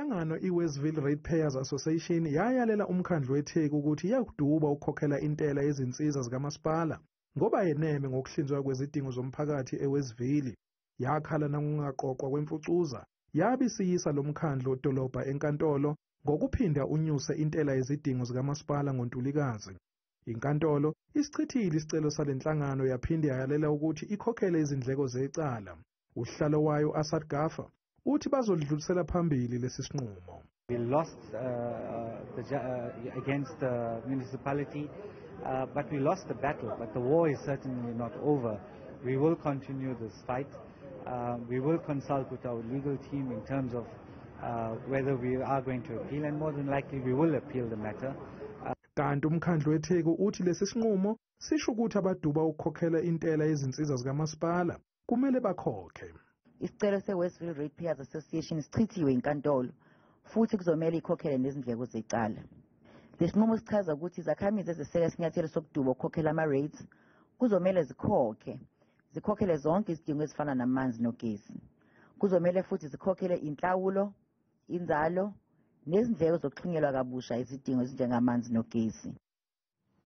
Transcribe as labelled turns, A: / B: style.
A: inhlangano i-Westville Ratepayers Association yayalela umkhandlu weTheku ukuthi iyakuduba ukukhokhela intela yezinsiza zikamasipala ngoba yeneme ngokuhlinzwa kwezidingo zomphakathi eWestville. Yakhala nangungaqoqwa kwemfucuza yabisiyisa lo mkhandlu odolobha enkantolo ngokuphinda unyuse intela yezidingo zikamasipala ngoNtulikazi. Inkantolo isichithile isicelo salenhlangano yaphinde yayalela ukuthi ikhokhele izindleko zecala. Uhlalo wayo Asad Gafa uthi bazolidlulisela phambili lesi sinqumo.
B: We lost against the municipality, but we lost the battle. But the war is certainly not over. We will continue this fight. We will consult with our legal team in terms of whether we are going to appeal, and more than likely we will appeal the matter.
A: Kanti umkhandlu weTheku uthi lesi sinqumo sisho ukuthi abaduba ukukhokhela intela yezinsiza zikamasipala kumele bakhokhe.
C: Isicelo seWestville Ratepayers Association sichithiwe inkantolo futhi kuzomela ikhokhele nezindleko zecala. Lesinqumo sichaza ukuthi izakhamizi ezisele isinyathelo sokuduba ukukhokhela ama-rates kuzomela zikhokhele zonke izidingo ezifana namanzi nogesi. Kuzomela futhi zikhokhele inhlawulo, inzalo nezindleko zokuxhunyelwa kabusha izidingo ezinjengamanzi nogesi.